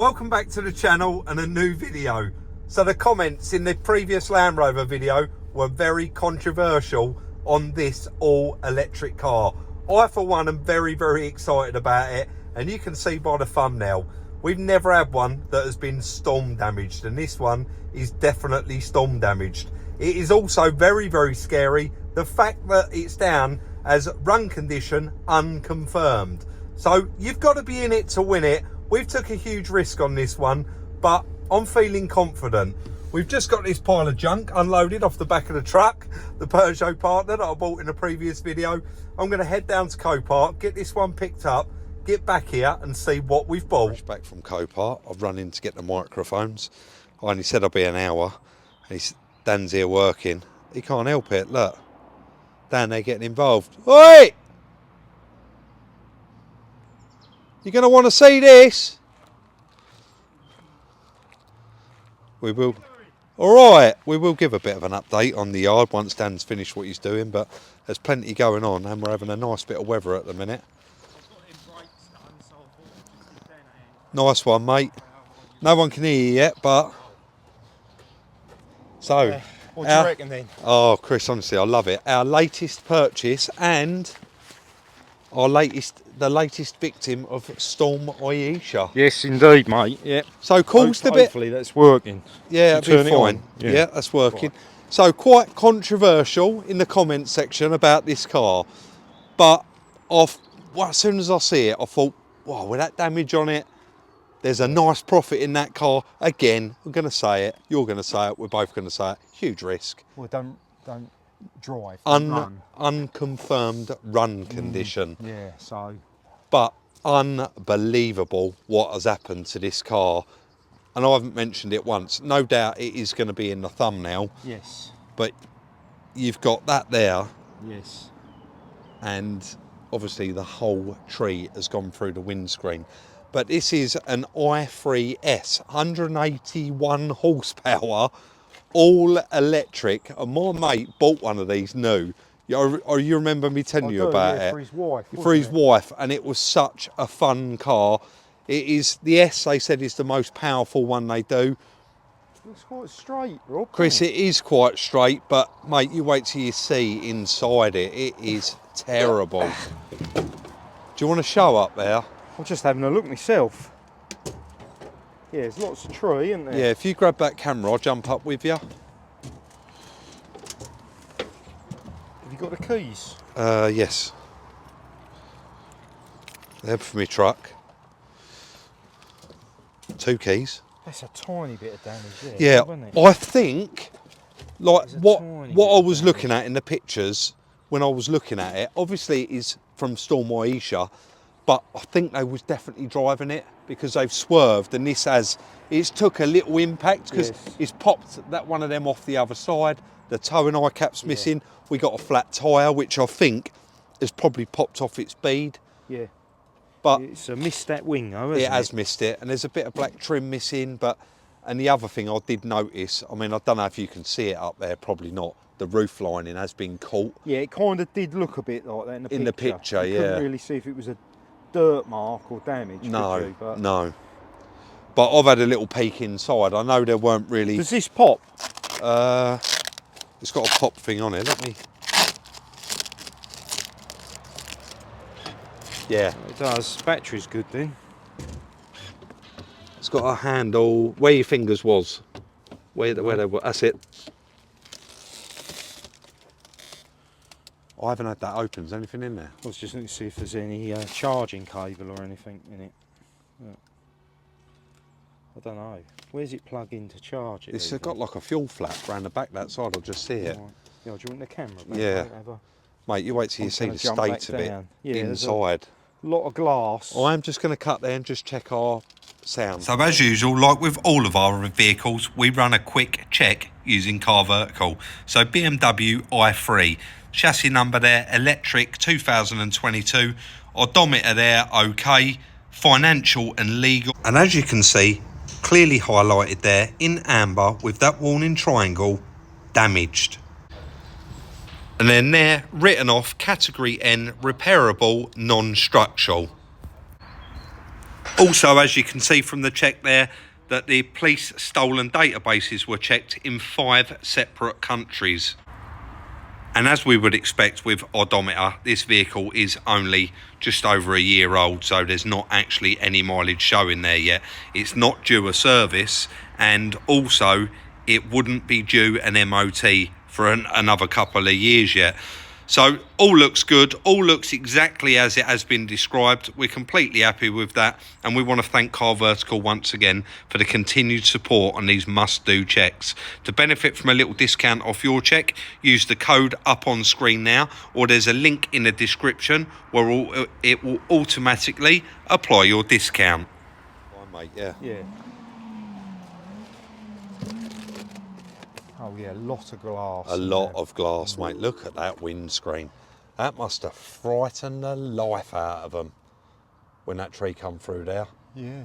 Welcome back to the channel and a new video. So the comments in the previous Land Rover video were very controversial on this all electric car. I for one am very excited about it, and you can see by the thumbnail we've never had one that has been storm damaged, and this one is definitely storm damaged. It is also very scary, the fact that it's down as run condition unconfirmed. So you've got to be in it to win it. We've took a huge risk on this one, but I'm feeling confident. We've just got this pile of junk unloaded off the back of the truck, the Peugeot partner that I bought in a previous video. I'm going to head down to Copart, get this one picked up, get back here and see what we've bought. Back from Copart, I've run in to get the microphones. I only said I'd be an hour. Dan's here working. He can't help it, look. Dan, they're getting involved. Oi! You're going to want to see this. We will. All right, we will give a bit of an update on the yard once Dan's finished what he's doing, but there's plenty going on and we're having a nice bit of weather at the minute. Nice one, mate. No one can hear you yet, but... So... what do you reckon then? Oh, Chris, honestly, I love it. Our latest purchase and the latest victim of Storm Ayesha. Yes, indeed, mate. Yeah. So caused a bit. Hopefully that's working. Yeah, it'll be fine. Yeah, that's working. Right. So quite controversial in the comments section about this car, but as soon as I see it, I thought, wow, with that damage on it, there's a nice profit in that car. Again, I'm going to say it. You're going to say it. We're both going to say it. Huge risk. Well, don't drive. Run. Unconfirmed run condition. Yeah, so. But unbelievable what has happened to this car. And I haven't mentioned it once. No doubt it is going to be in the thumbnail. Yes. But you've got that there. Yes. And obviously the whole tree has gone through the windscreen. But this is an I3S, 181 horsepower, all electric. And my mate bought one of these new. You remember me telling you about it? For his wife. For his wife, and it was such a fun car. It is, the S, they said, is the most powerful one they do. It's quite straight, Rob. Chris, it is quite straight, but mate, you wait till you see inside it. It is terrible. Do you want to show up there? I'm just having a look myself. Yeah, there's lots of tree, isn't there? Yeah, if you grab that camera, I'll jump up with you. Have you got the keys? Yes. They're for my truck. 2 keys. That's a tiny bit of damage there. Yeah, isn't it? I think, like, what I was looking at in the pictures, when I was looking at it, obviously it is from Storm Ayesha, but I think they was definitely driving it because they've swerved, and it's took a little impact because it's popped that one of them off the other side. The toe and eye cap's missing. We got a flat tyre, which I think has probably popped off its bead. Yeah. But it's missed that wing, though, hasn't it? It has missed it, and there's a bit of black trim missing. And the other thing I did notice, I mean, I don't know if you can see it up there, probably not. The roof lining has been caught. Yeah, it kind of did look a bit like that in the picture. In the picture, you couldn't really see if it was a dirt mark or damage. No, but... no. But I've had a little peek inside. I know there weren't really. Does this pop? It's got a pop thing on it. Let me. Yeah, it does. Battery's good then. It's got a handle where your fingers was. Where they were. That's it. I haven't had that open. Is anything in there? I was just looking to see if there's any charging cable or anything in it. Yeah. I don't know. Where's it plug in to charge it? It's got like a fuel flap around the back that side. I'll just see it. Right. Yeah, do you want the camera? Yeah. Mate, you wait till you see the state of it inside. A lot of glass. I am just going to cut there and just check our sound. So as usual, like with all of our vehicles, we run a quick check using Car Vertical. So BMW i3, chassis number there, electric 2022, odometer there, okay, financial and legal. And as you can see, clearly highlighted there in amber with that warning triangle, damaged. And then there, written off, category N, repairable, non-structural. Also, as you can see from the check there, that the police stolen databases were checked in 5 separate countries. And as we would expect with odometer, this vehicle is only just over a year old, so there's not actually any mileage showing there yet. It's not due a service, and also it wouldn't be due an MOT for another couple of years yet. So all looks good, all looks exactly as it has been described. We're completely happy with that, and we want to thank Car Vertical once again for the continued support on these must-do checks. To benefit from a little discount off your check, use the code up on screen now, or there's a link in the description where it will automatically apply your discount. Right, mate, yeah. Yeah. Oh yeah, a lot of glass. A lot of glass, mate. Look at that windscreen. That must have frightened the life out of them when that tree come through there. Yeah,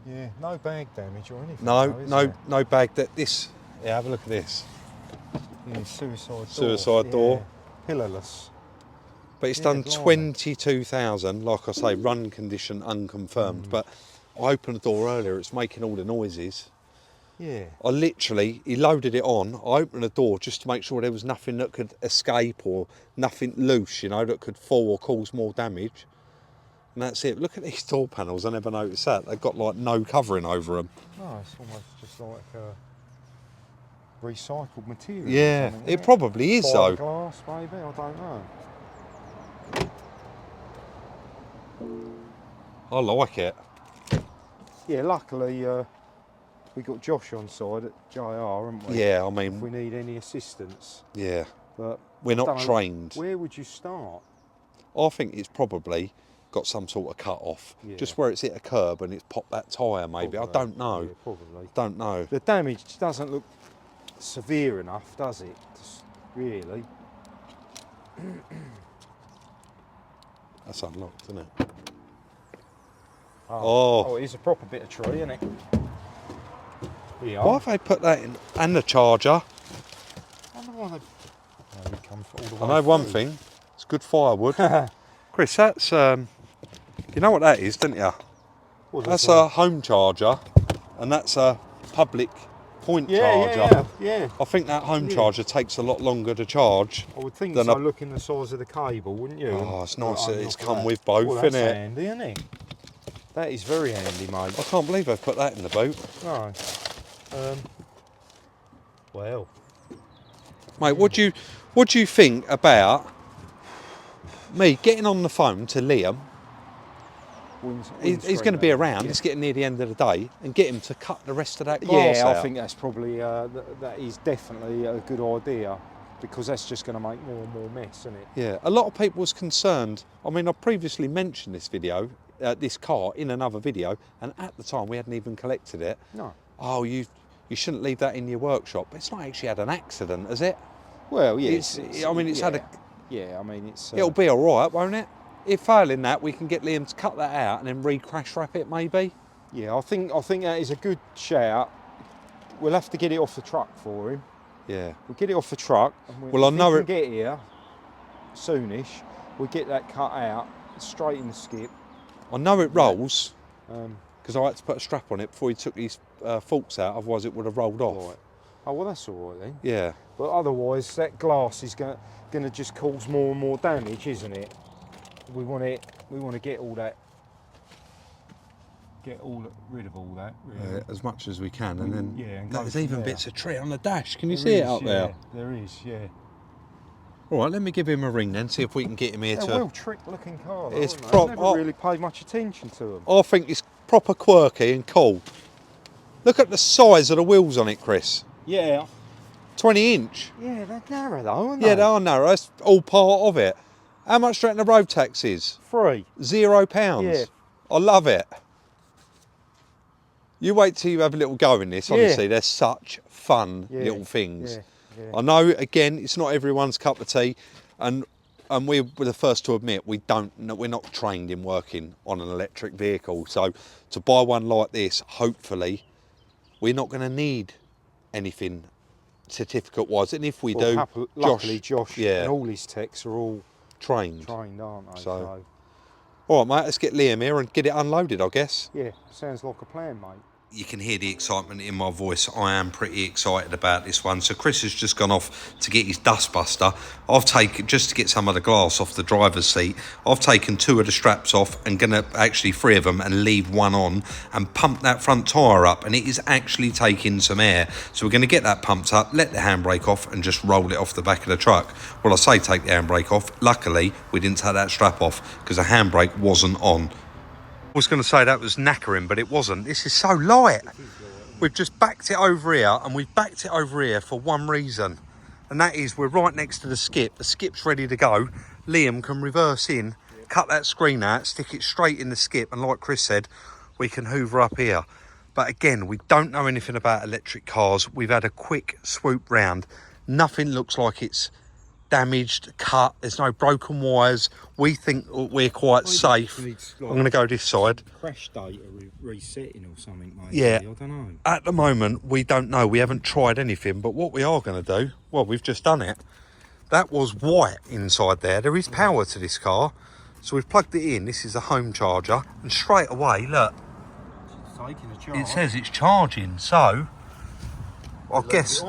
yeah. No bag damage or anything. No, though, no bag. This. Yeah, have a look at this. Yeah, suicide door. Suicide door. Pillarless. But it's done 22,000. Like I say, run condition unconfirmed. But I opened the door earlier. It's making all the noises. Yeah. I literally, he loaded it on, I opened the door just to make sure there was nothing that could escape or nothing loose, you know, that could fall or cause more damage. And that's it. Look at these door panels, I never noticed that. They've got like no covering over them. No, it's almost just like recycled material. Yeah, it probably is though. Glass, maybe, I don't know. I like it. Yeah, luckily we got Josh on side at JR, haven't we? Yeah, I mean, if we need any assistance. Yeah, but we're not trained. Where would you start? I think it's probably got some sort of cut off. Yeah. Just where it's hit a curb and it's popped that tyre maybe. Probably. I don't know. Yeah, probably. Don't know. The damage doesn't look severe enough, does it? Just really. That's unlocked, isn't it? Oh, it is a proper bit of tree, isn't it? Why have they put that in? And the charger. I wonder why they come all the way I know one thing. It's good firewood. Chris, that's you know what that is, don't you? That's a home charger, and that's a public point charger. Yeah. I think that home charger takes a lot longer to charge. I would think so, looking the size of the cable, wouldn't you? Oh, it's nice that it's come with both, well, isn't that's it? handy, isn't it? That is very handy, mate. I can't believe they've put that in the boot. No. Well, mate, what do you think about me getting on the phone to Liam? He's going to be around. It's getting near the end of the day, and get him to cut the rest of that glass out. I think that's probably that is definitely a good idea, because that's just going to make more and more mess, isn't it? Yeah, a lot of people was concerned. I mean, I previously mentioned this car in another video, and at the time we hadn't even collected it. No. Oh, you shouldn't leave that in your workshop. It's not actually had an accident, has it? Well, yeah. I mean, it's had a. Yeah, I mean, it's. It'll be all right, won't it? If failing that, we can get Liam to cut that out and then re-crash wrap it, maybe. Yeah, I think that is a good shout. We'll have to get it off the truck for him. Yeah. We'll get it off the truck. And well, I know it. Get here soonish. We'll get that cut out straight in the skip. I know it rolls because I had to put a strap on it before he took these forks out. Otherwise, it would have rolled off. Right. Oh well, that's all right then. Yeah. But otherwise, that glass is going to just cause more and more damage, isn't it? We want to get all that. Rid of all that. Really. As much as we can, and then and there's even bits of tree on the dash. Can you see it up there? There is, yeah. All right, let me give him a ring then, see if we can get him here They're well tricked looking car. It's I've never really paid much attention to them. I think it's proper quirky and cool. Look at the size of the wheels on it, Chris. Yeah. 20 inch. Yeah, they're narrow though, aren't they? Yeah, they are narrow. That's all part of it. How much do you reckon the road tax is? Free. £0. Yeah. I love it. You wait till you have a little go in this, honestly. They're such fun little things. Yeah. I know, again, it's not everyone's cup of tea, and we're the first to admit we're not trained in working on an electric vehicle. So to buy one like this, hopefully, we're not going to need anything certificate-wise. And if we do, luckily Josh and all his techs are all trained, aren't they? So All right, mate, let's get Liam here and get it unloaded, I guess. Yeah, sounds like a plan, mate. You can hear the excitement in my voice. I am pretty excited about this one. So Chris has just gone off to get his dustbuster. I've taken, just to get some of the glass off the driver's seat, I've taken 2 of the straps off and gonna actually 3 of them and leave one on and pump that front tyre up, and it is actually taking some air. So we're gonna get that pumped up, let the handbrake off and just roll it off the back of the truck. Well, I say take the handbrake off. Luckily, we didn't take that strap off because the handbrake wasn't on. I was going to say that was knackering, but it wasn't. This is so light. We've just backed it over here, and we've backed it over here for one reason, and that is we're right next to the skip. The skip's ready to go. Liam can reverse in, cut that screen out, stick it straight in the skip, and like Chris said, we can hoover up here. But again, we don't know anything about electric cars. We've had a quick swoop round. Nothing looks like it's damaged, cut, there's no broken wires. We think we're quite safe. I'm going to go this side. Crash data resetting or something, mate. Yeah, I don't know. At the moment, we don't know. We haven't tried anything, but what we are going to do, well, we've just done it. That was white inside there. There is power to this car. So we've plugged it in. This is a home charger. And straight away, look, It's taking a charge. it says it's charging. So I guess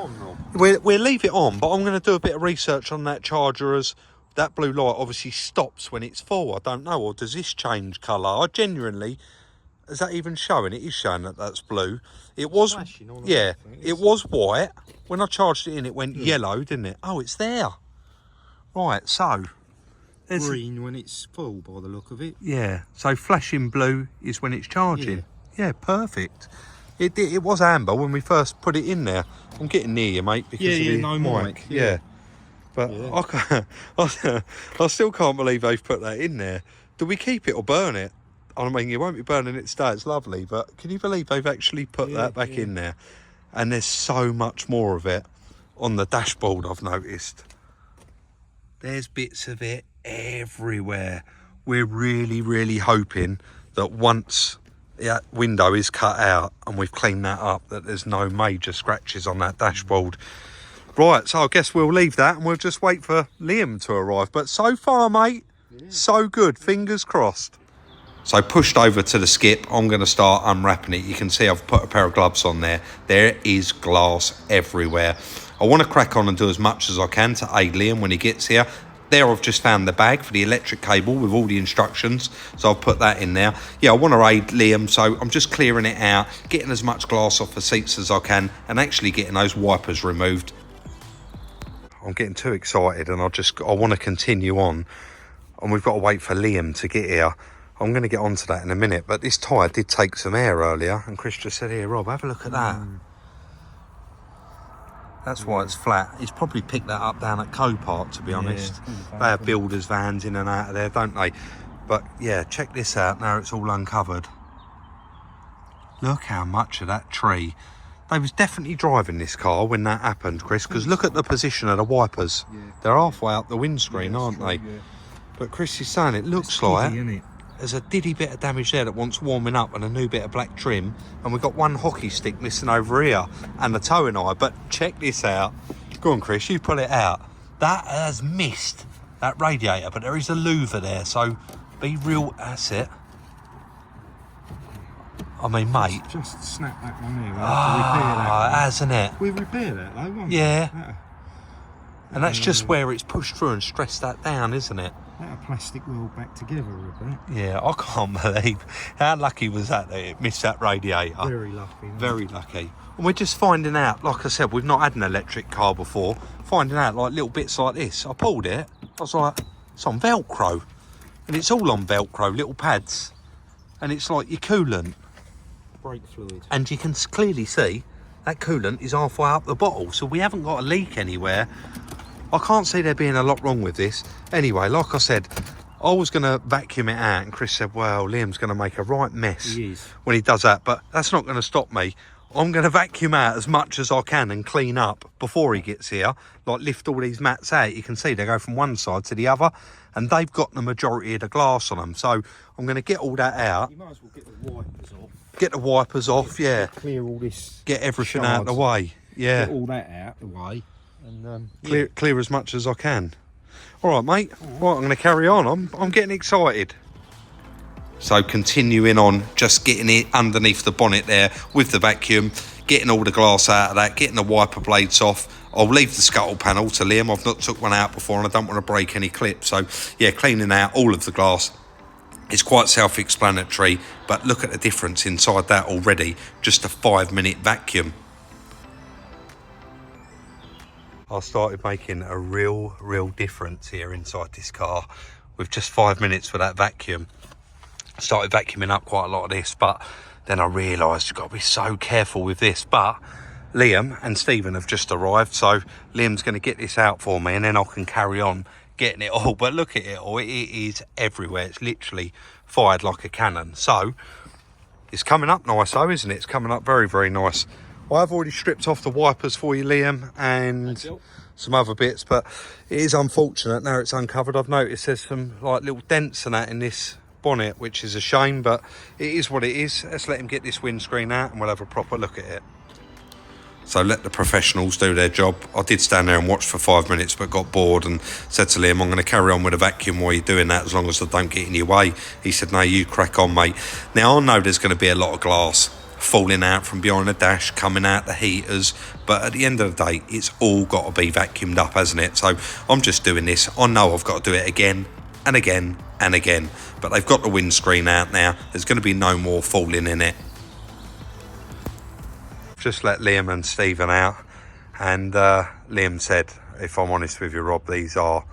we'll leave it on, but I'm going to do a bit of research on that charger, as that blue light obviously stops when it's full. I don't know, or does this change colour? I genuinely, is that even showing? It is showing that that's blue. It was, yeah, it was white. When I charged it in, it went yellow, didn't it? Oh, it's there. Right, so There's green when it's full, by the look of it. Yeah, so flashing blue is when it's charging. Yeah, perfect. It was amber when we first put it in there. I'm getting near you, mate, because of the mic. Yeah. But I still can't believe they've put that in there. Do we keep it or burn it? I mean, you won't be burning it today, it's lovely, but can you believe they've actually put that back in there? And there's so much more of it on the dashboard, I've noticed. There's bits of it everywhere. We're really, really hoping that once that window is cut out and we've cleaned that up, that there's no major scratches on that dashboard. Right, so I guess we'll leave that and we'll just wait for Liam to arrive. But so far, mate, so good. Fingers crossed. So pushed over to the skip, I'm going to start unwrapping it. You can see I've put a pair of gloves on there. There is glass everywhere. I want to crack on and do as much as I can to aid Liam when he gets here. There I've just found the bag for the electric cable with all the instructions, so I've put that in there. Yeah, I want to aid Liam, so I'm just clearing it out, getting as much glass off the seats as I can, and actually getting those wipers removed. I'm getting too excited, and I want to continue on, and we've got to wait for Liam to get here. I'm going to get onto that in a minute, but this tyre did take some air earlier, and Chris just said, here, Rob, have a look at that. That's why it's flat. He's probably picked that up down at Copart, to be honest. They have builders' vans in and out of there, don't they? But yeah, check this out. Now it's all uncovered. Look how much of that tree. They was definitely driving this car when that happened, Chris, because look at the position of the wipers. They're halfway up the windscreen, aren't they? But Chris is saying it looks like there's a diddy bit of damage there that wants warming up and a new bit of black trim, and we've got one hockey stick missing over here and the towing eye. But check this out. Go on, Chris, you pull it out. That has missed that radiator, but there is a louver there, so be real asset. I mean, mate, Just snap that one there. We'll have to repair that. Hasn't it? We repair that though, won't Yeah. we? And that's just where it's pushed through and stressed that down, isn't it? That plastic wheel back together with that. Yeah, I can't believe how lucky was that it missed that radiator. Very lucky. Very lucky. And we're just finding out, like I said, we've not had an electric car before, finding out like little bits like this. I pulled it, I was like, it's on Velcro. And it's all on Velcro, little pads. And it's like your coolant. Brake fluid. And you can clearly see that coolant is halfway up the bottle, so we haven't got a leak anywhere. I can't see there being a lot wrong with this. Anyway, like I said, I was going to vacuum it out, and Chris said, well, Liam's going to make a right mess when he does that, but that's not going to stop me. I'm going to vacuum out as much as I can and clean up before he gets here, like lift all these mats out. You can see they go from one side to the other, and they've got the majority of the glass on them, so I'm going to get all that out. You might as well get the wipers off. Get the wipers off, yeah. Clear all this. Get everything out of the way, yeah. Get all that out the way. And clear as much as I can. All right, mate. Right, I'm going to carry on. I'm getting excited. So continuing on, just getting it underneath the bonnet there with the vacuum, getting all the glass out of that, getting the wiper blades off. I'll leave the scuttle panel to Liam. I've not took one out before and I don't want to break any clips. So yeah, cleaning out all of the glass. It's quite self-explanatory, but look at the difference inside that already. Just a 5-minute vacuum. I started making a real difference here inside this car with just 5 minutes for that vacuum. I started vacuuming up quite a lot of this, but then I realised you've got to be so careful with this. But Liam and Stephen have just arrived, so Liam's going to get this out for me and then I can carry on getting it all. But look at it all, it is everywhere. It's literally fired like a cannon. So it's coming up nice though, isn't it? It's coming up very nice. I've already stripped off the wipers for you, Liam, and some other bits, but it is unfortunate now it's uncovered. I've noticed there's some like little dents and that in this bonnet, which is a shame, but it is what it is. Let's let him get this windscreen out and we'll have a proper look at it. So let the professionals do their job. I did stand there and watch for 5 minutes, but got bored and said to Liam, I'm going to carry on with the vacuum while you're doing that, as long as I don't get in your way. He said, no, you crack on, mate. Now, I know there's going to be a lot of glass falling out from behind the dash, coming out the heaters, but at the end of the day, it's all got to be vacuumed up, hasn't it? So I'm just doing this. I know I've got to do it again and again and again, but they've got the windscreen out now. There's going to be no more falling in it. Just let Liam and Stephen out, and Liam said, if I'm honest with you, Rob, these are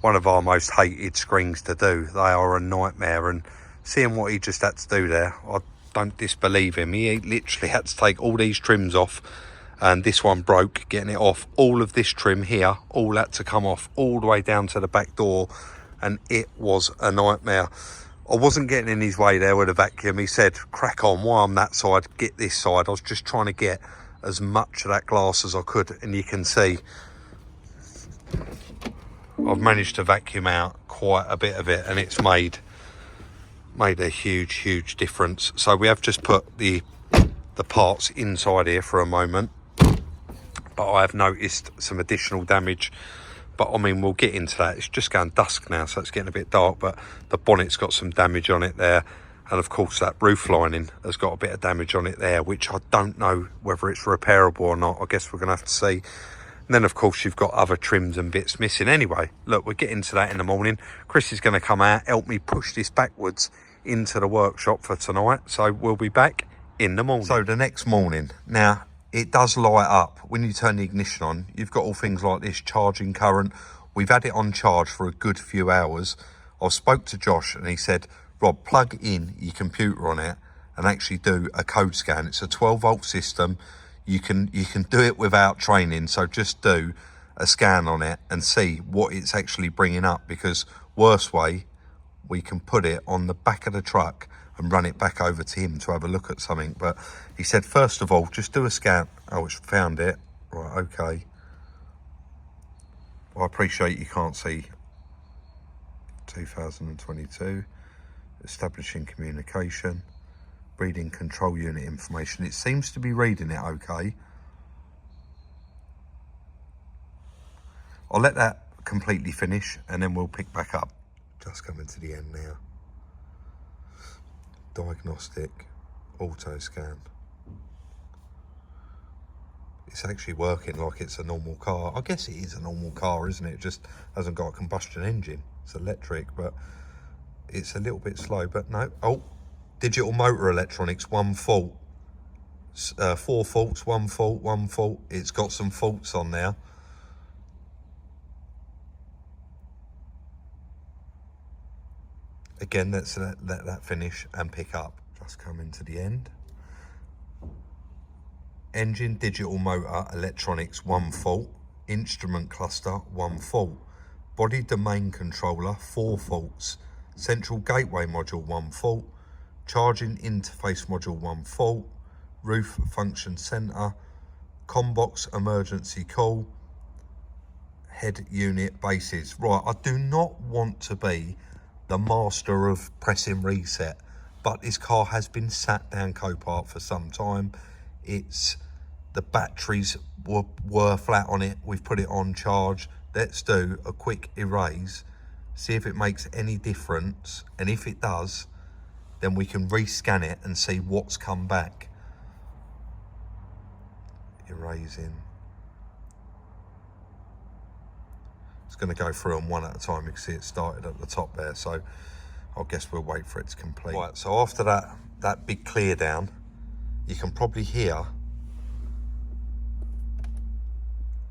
one of our most hated screens to do. They are a nightmare, and seeing what he just had to do there, I don't disbelieve him. He literally had to take all these trims off, and this one broke getting it off. All of this trim here all had to come off all the way down to the back door, and it was a nightmare. I wasn't getting in his way there with a vacuum. He said, crack on, while I'm that side, get this side. I was just trying to get as much of that glass as I could, and you can see I've managed to vacuum out quite a bit of it, and it's made a huge difference. So we have just put the parts inside here for a moment, but I have noticed some additional damage. But I mean, we'll get into that. It's just going dusk now, so it's getting a bit dark, but the bonnet's got some damage on it there. And of course, that roof lining has got a bit of damage on it there, which I don't know whether it's repairable or not. I guess we're going to have to see. And then, of course, you've got other trims and bits missing. Anyway, look, we'll get into that in the morning. Chris is going to come out, help me push this backwards into the workshop for tonight. So we'll be back in the morning. So the next morning, now, it does light up when you turn the ignition on. You've got all things like this, charging current. We've had it on charge for a good few hours. I spoke to Josh and he said, Rob, plug in your computer on it and actually do a code scan. It's a 12-volt system. You can do it without training. So just do a scan on it and see what it's actually bringing up, because worst way, we can put it on the back of the truck and run it back over to him to have a look at something. But he said, first of all, just do a scan. Oh, it's found it. Right, okay. Well, I appreciate you can't see 2022. Establishing communication. Reading control unit information. It seems to be reading it okay. I'll let that completely finish and then we'll pick back up. Just coming to the end now. Diagnostic, auto scan. It's actually working like it's a normal car. I guess it is a normal car, isn't it? It just hasn't got a combustion engine. It's electric, but it's a little bit slow. But no, oh, digital motor electronics, 1 fault. 4 faults, 1 fault, 1 fault. It's got some faults on there. Again, let's let that finish and pick up. Just coming to the end. Engine, digital motor, electronics, 1 fault. Instrument cluster, 1 fault. Body domain controller, 4 faults. Central gateway module, 1 fault. Charging interface module, 1 fault. Roof function center. Combox emergency call. Head unit bases. Right, I do not want to be the master of pressing reset, but this car has been sat down Copart for some time. The batteries were flat on it. We've put it on charge. Let's do a quick erase, see if it makes any difference, and if it does, then we can rescan it and see what's come back. Erasing. It's going to go through them one at a time. You can see it started at the top there, so I guess we'll wait for it to complete. Right, so after that big clear down, you can probably hear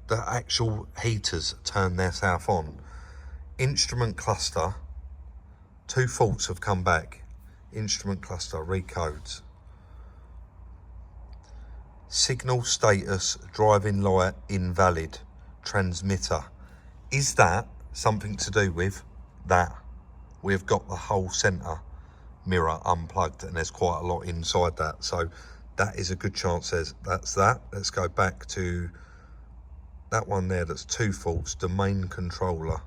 the actual heaters turn their south on. Instrument cluster, 2 faults have come back. Instrument cluster recodes. Signal status driving light invalid. Transmitter. Is that something to do with that? We've got the whole centre mirror unplugged and there's quite a lot inside that. So that is a good chance that's that. Let's go back to that one there. That's 2 faults. Domain controller.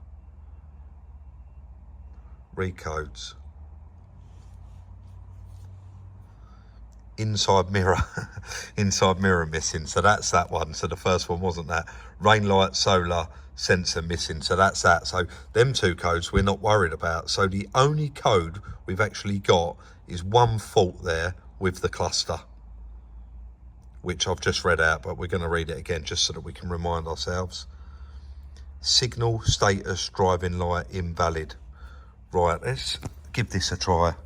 Recodes. Inside mirror. Inside mirror missing. So that's that one. So the first one wasn't that. Rain light, solar, sensor missing. So that's that. So them 2 codes we're not worried about. So the only code we've actually got is 1 fault there with the cluster, which I've just read out, but we're going to read it again just so that we can remind ourselves. Signal status driving light invalid. Right, let's give this a try.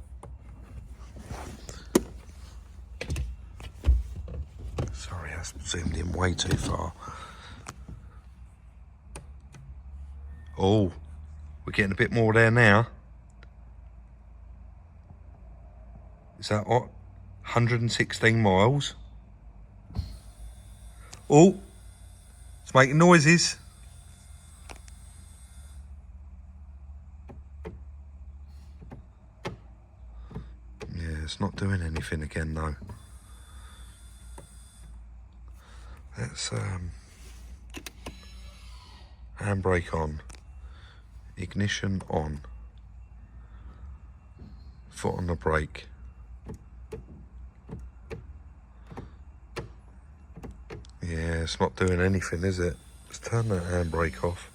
Sorry, I zoomed in way too far. Oh, we're getting a bit more there now. Is that what? 116 miles. Oh, it's making noises. Yeah, it's not doing anything again though. Let's handbrake on, ignition on, foot on the brake. Yeah, it's not doing anything, is it? Let's turn that handbrake off.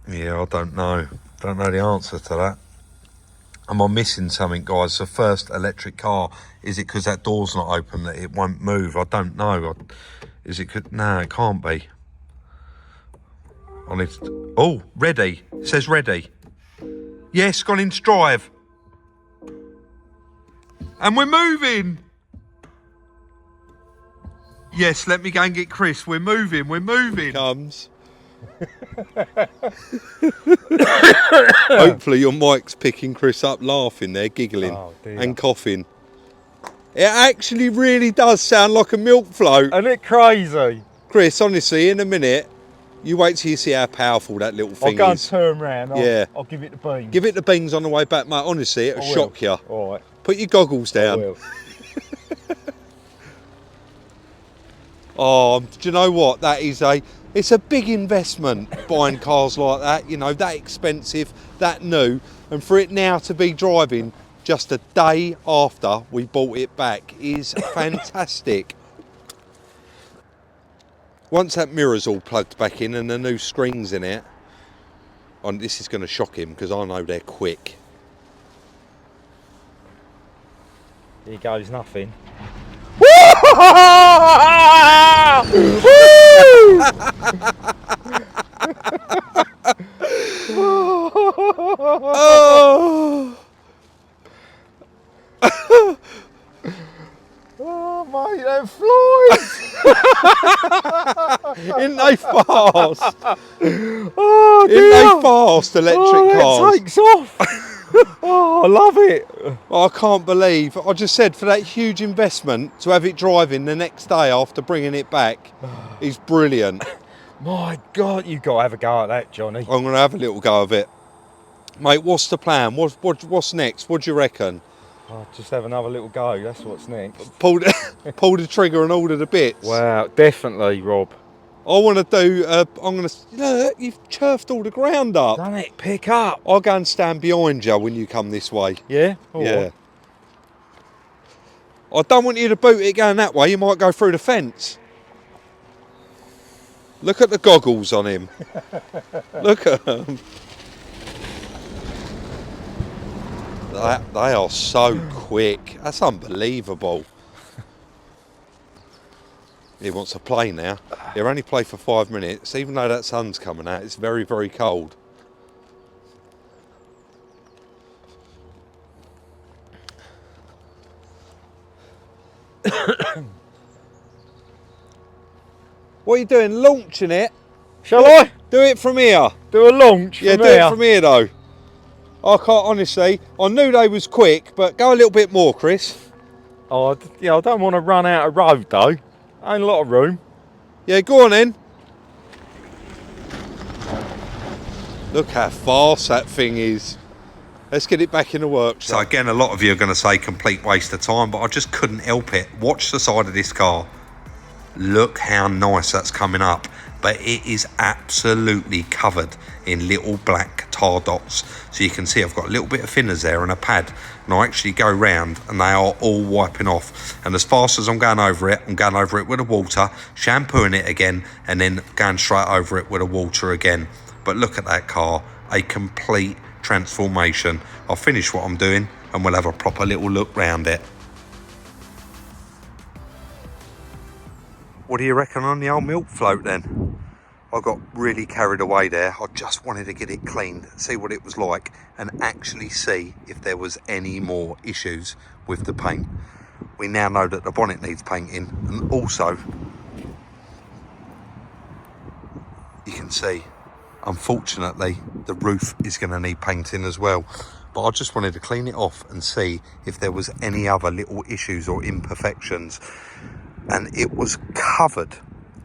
Yeah, I don't know. Don't know the answer to that. Am I missing something, guys? The first electric car, is it because that door's not open that it won't move? I don't know. Is it? No, it can't be. I need to, oh, ready. It says ready. Yes, gone into drive. And we're moving. Yes, let me go and get Chris. We're moving, we're moving. Comes. Hopefully your mic's picking Chris up laughing there, giggling and coughing. It actually really does sound like a milk float. Isn't it crazy? Chris, honestly, in a minute, you wait till you see how powerful that little thing is. I'll go and turn round. Yeah. I'll give it the beans. Give it the beans on the way back, mate. Honestly, it'll shock you. All right. Put your goggles down. I will. Oh, do you know what? It's a big investment buying cars like that, you know, that expensive, that new, and for it now to be driving just a day after we bought it back is fantastic. Once that mirror's all plugged back in and the new screen's in it, this is going to shock him because I know they're quick. Here goes nothing. Oh mate, they're flies! Isn't they fast? Oh dear! Isn't they fast, electric cars? It takes off! Oh, I love it! I can't believe, I just said for that huge investment to have it driving the next day after bringing it back is brilliant. My God, you've got to have a go at that, Johnny. I'm going to have a little go of it. Mate, what's the plan? What's next? What do you reckon? I'll just have another little go, that's what's next. Pull the trigger and order the bits. Wow, definitely, Rob. I want to do, you've turfed all the ground up. Done it, pick up. I'll go and stand behind you when you come this way. Yeah? Yeah. Right. I don't want you to boot it going that way, you might go through the fence. Look at the goggles on him. Look at them. They are so quick. That's unbelievable. He wants to play now. He'll only play for 5 minutes. Even though that sun's coming out, it's very, very cold. What are you doing? Launching it? Shall I? Do it from here. Do a launch Yeah, from do here. it from here though. I can't, honestly. I knew they was quick, but go a little bit more, Chris. Oh, yeah, I don't want to run out of road though. Ain't a lot of room. Yeah, go on then. Look how fast that thing is. Let's get it back in the workshop. So again, a lot of you are going to say complete waste of time, but I just couldn't help it. Watch the side of this car. Look how nice that's coming up. But it is absolutely covered in little black tar dots. So you can see I've got a little bit of thinners there and a pad. And I actually go round and they are all wiping off. And as fast as I'm going over it with the water, shampooing it again, and then going straight over it with the water again. But look at that car, a complete transformation. I'll finish what I'm doing and we'll have a proper little look round it. What do you reckon on the old milk float then? I got really carried away there. I just wanted to get it cleaned, see what it was like, and actually see if there was any more issues with the paint. We now know that the bonnet needs painting, and also you can see, unfortunately, the roof is going to need painting as well. But I just wanted to clean it off and see if there was any other little issues or imperfections. And it was covered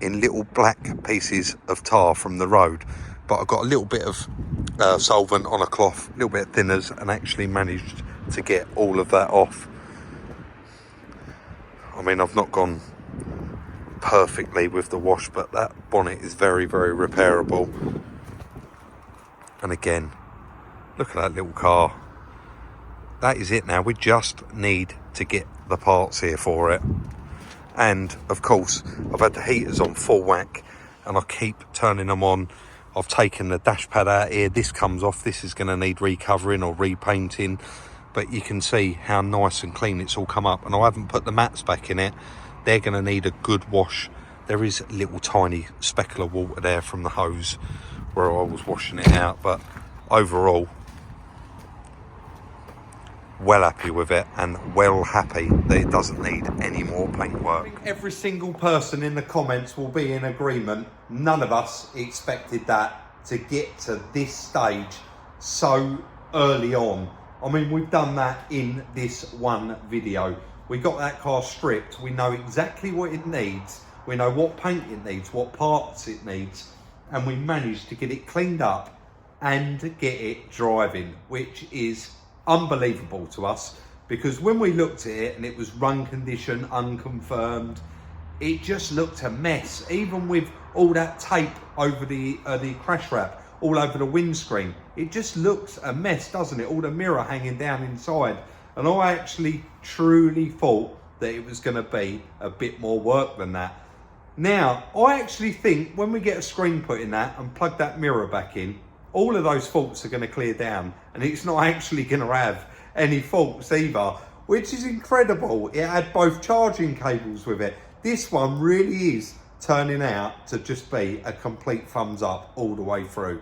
in little black pieces of tar from the road. But I got a little bit of solvent on a cloth, a little bit of thinners, and actually managed to get all of that off. I mean, I've not gone perfectly with the wash, but that bonnet is very, very repairable. And again, look at that little car. That is it now. We just need to get the parts here for it. And of course, I've had the heaters on full whack and I keep turning them on. I've taken the dash pad out here. This comes off. This is going to need recovering or repainting. But you can see how nice and clean it's all come up. And I haven't put the mats back in it. They're going to need a good wash. There is a little tiny speckle of water there from the hose where I was washing it out. But overall, well happy with it, and well happy that it doesn't need any more paint work. I think every single person in the comments will be in agreement. None of us expected that to get to this stage so early on. I mean, we've done that in this one video. We got that car stripped. We know exactly what it needs. We know what paint it needs, what parts it needs, and we managed to get it cleaned up and get it driving, which is unbelievable to us, because when we looked at it and it was run condition unconfirmed, it just looked a mess, even with all that tape over the crash wrap all over the windscreen. It just looks a mess, doesn't it? All the mirror hanging down inside. And I actually truly thought that it was going to be a bit more work than that. Now, I actually think when we get a screen put in that and plug that mirror back in, all of those faults are going to clear down, and it's not actually going to have any faults either, which is incredible. It had both charging cables with it. This one really is turning out to just be a complete thumbs up all the way through.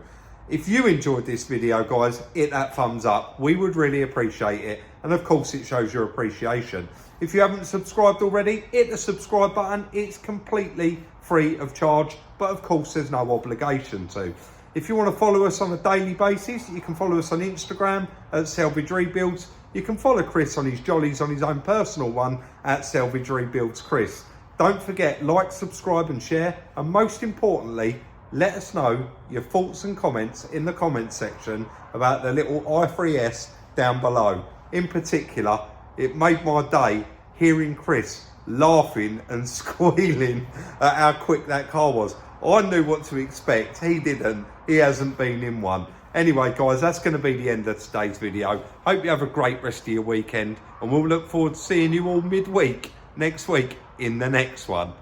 If you enjoyed this video, guys, hit that thumbs up. We would really appreciate it. And of course, it shows your appreciation. If you haven't subscribed already, hit the subscribe button. It's completely free of charge, but of course, there's no obligation to. If you want to follow us on a daily basis, you can follow us on Instagram at Salvage Rebuilds. You can follow Chris on his jollies on his own personal one at Salvage Rebuilds Chris. Don't forget, like, subscribe and share. And most importantly, let us know your thoughts and comments in the comments section about the little i3S down below. In particular, it made my day hearing Chris laughing and squealing at how quick that car was. I knew what to expect. He didn't. He hasn't been in one. Anyway, guys, that's going to be the end of today's video. Hope you have a great rest of your weekend, and we'll look forward to seeing you all midweek next week in the next one.